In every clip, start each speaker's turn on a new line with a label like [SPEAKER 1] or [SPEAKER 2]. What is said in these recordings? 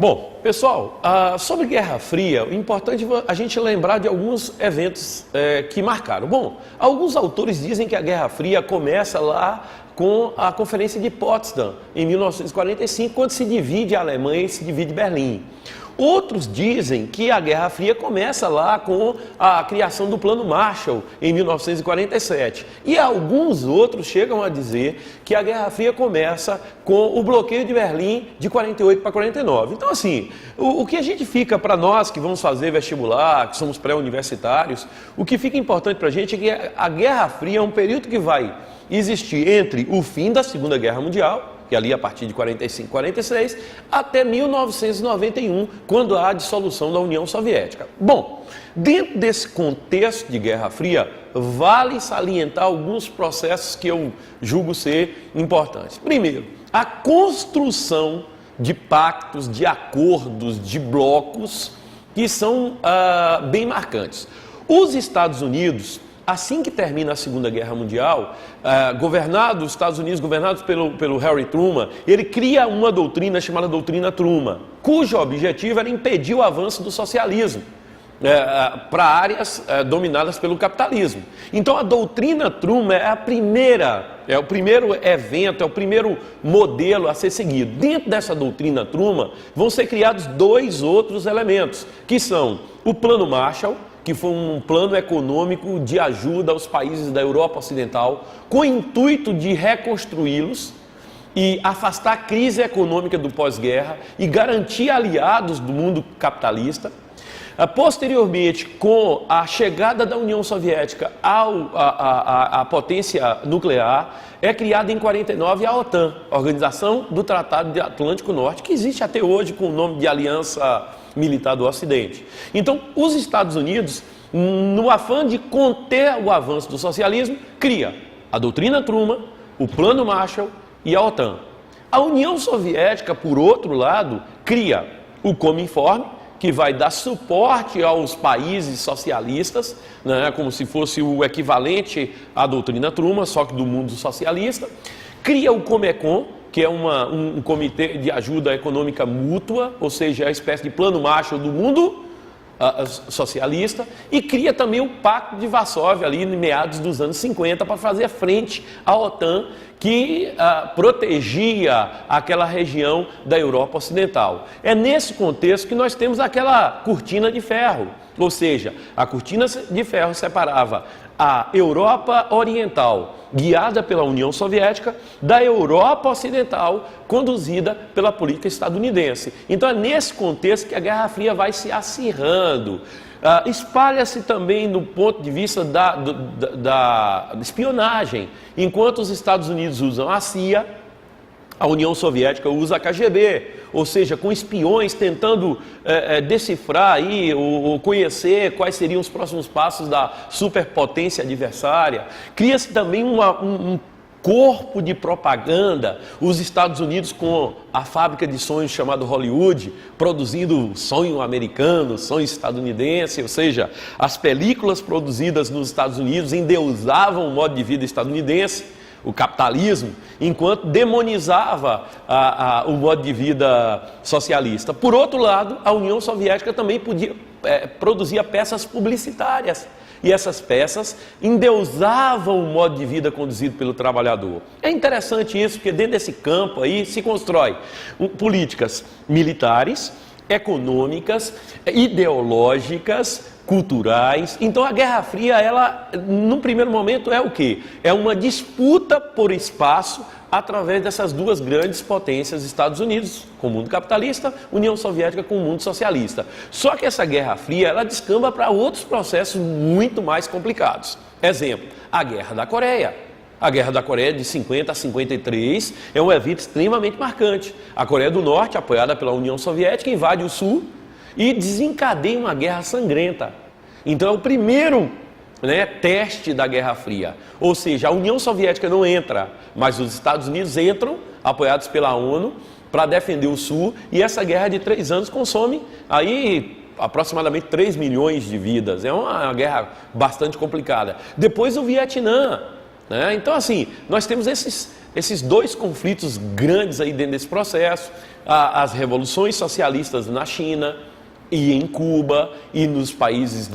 [SPEAKER 1] Bom, pessoal, sobre Guerra Fria, o importante é a gente lembrar de alguns eventos que marcaram. Bom, alguns autores dizem que a Guerra Fria começa lá com a Conferência de Potsdam, em 1945, quando se divide a Alemanha e se divide Berlim. Outros dizem que a Guerra Fria começa lá com a criação do Plano Marshall, em 1947. E alguns outros chegam a dizer que a Guerra Fria começa com o bloqueio de Berlim de 48 para 49. Então, assim, o que a gente fica para nós que vamos fazer vestibular, que somos pré-universitários, o que fica importante para a gente é que a Guerra Fria é um período que vai existir entre o fim da Segunda Guerra Mundial, que ali a partir de 45, 46, até 1991, quando há a dissolução da União Soviética. Bom, dentro desse contexto de Guerra Fria, vale salientar alguns processos que eu julgo ser importantes. Primeiro, a construção de pactos, de acordos, de blocos, que são bem marcantes. Os Estados Unidos, assim que termina a Segunda Guerra Mundial, os Estados Unidos, governados pelo Harry Truman, ele cria uma doutrina chamada Doutrina Truman, cujo objetivo era impedir o avanço do socialismo para áreas dominadas pelo capitalismo. Então a Doutrina Truman é o primeiro evento, é o primeiro modelo a ser seguido. Dentro dessa Doutrina Truman vão ser criados dois outros elementos, que são o Plano Marshall, que foi um plano econômico de ajuda aos países da Europa Ocidental, com o intuito de reconstruí-los e afastar a crise econômica do pós-guerra e garantir aliados do mundo capitalista. Posteriormente, com a chegada da União Soviética à potência nuclear, é criada em 49 a OTAN, a Organização do Tratado de Atlântico Norte, que existe até hoje com o nome de Aliança Militar do Ocidente. Então, os Estados Unidos, no afã de conter o avanço do socialismo, cria a Doutrina Truman, o Plano Marshall e a OTAN. A União Soviética, por outro lado, cria o Cominform, que vai dar suporte aos países socialistas, né, como se fosse o equivalente à Doutrina Truman, só que do mundo socialista. Cria o Comecon, que é um comitê de ajuda econômica mútua, ou seja, é a espécie de plano Marshall do mundo socialista, e cria também o Pacto de Varsóvia, ali em meados dos anos 50, para fazer frente à OTAN, que protegia aquela região da Europa Ocidental. É nesse contexto que nós temos aquela cortina de ferro, ou seja, a cortina de ferro separava a Europa Oriental, guiada pela União Soviética, da Europa Ocidental, conduzida pela política estadunidense. Então é nesse contexto que a Guerra Fria vai se acirrando. Espalha-se também do ponto de vista da espionagem. Enquanto os Estados Unidos usam a CIA, a União Soviética usa a KGB, ou seja, com espiões tentando decifrar aí, ou conhecer quais seriam os próximos passos da superpotência adversária. Cria-se também um corpo de propaganda, os Estados Unidos com a fábrica de sonhos chamada Hollywood, produzindo sonho americano, sonho estadunidense, ou seja, as películas produzidas nos Estados Unidos endeusavam o modo de vida estadunidense, o capitalismo, enquanto demonizava o modo de vida socialista. Por outro lado, a União Soviética também produzia peças publicitárias, e essas peças endeusavam o modo de vida conduzido pelo trabalhador. É interessante isso, porque dentro desse campo aí se constrói políticas militares, econômicas, ideológicas, culturais. Então a Guerra Fria, ela, num primeiro momento, é o quê? É uma disputa por espaço através dessas duas grandes potências, Estados Unidos com o mundo capitalista, União Soviética com o mundo socialista. Só que essa Guerra Fria, ela descamba para outros processos muito mais complicados. Exemplo, a Guerra da Coreia. A Guerra da Coreia de 50 a 53 é um evento extremamente marcante. A Coreia do Norte, apoiada pela União Soviética, invade o Sul e desencadeia uma guerra sangrenta. Então é o primeiro teste da Guerra Fria. Ou seja, a União Soviética não entra, mas os Estados Unidos entram, apoiados pela ONU, para defender o Sul, e essa guerra de 3 anos consome aí aproximadamente 3 milhões de vidas. É uma guerra bastante complicada. Depois o Vietnã. Então, assim, nós temos esses esses dois conflitos grandes aí dentro desse processo, as revoluções socialistas na China e em Cuba e nos países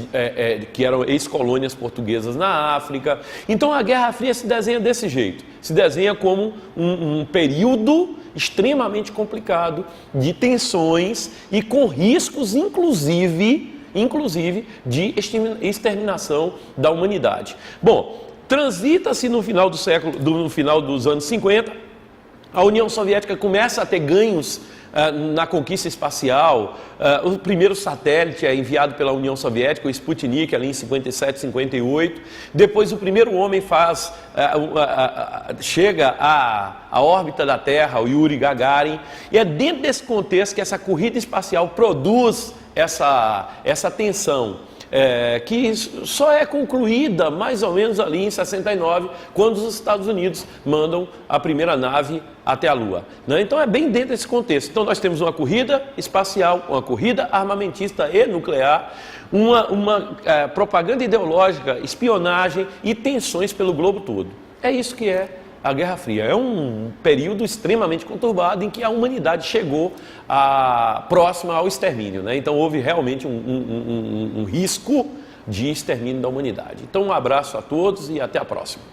[SPEAKER 1] que eram ex-colônias portuguesas na África. Então a Guerra Fria se desenha desse jeito, se desenha como um período extremamente complicado de tensões e com riscos, inclusive de exterminação da humanidade. Bom, transita-se no final dos anos 50, a União Soviética começa a ter ganhos na conquista espacial. O primeiro satélite é enviado pela União Soviética, o Sputnik, ali em 57, 58. Depois o primeiro homem chega à órbita da Terra, o Yuri Gagarin. E é dentro desse contexto que essa corrida espacial produz essa tensão. Que só é concluída mais ou menos ali em 69, quando os Estados Unidos mandam a primeira nave até a Lua, né? Então é bem dentro desse contexto. Então nós temos uma corrida espacial, uma corrida armamentista e nuclear, uma propaganda ideológica, espionagem e tensões pelo globo todo. É isso que é a Guerra Fria. É um período extremamente conturbado em que a humanidade chegou próxima ao extermínio, né? Então houve realmente um risco de extermínio da humanidade. Então um abraço a todos e até a próxima.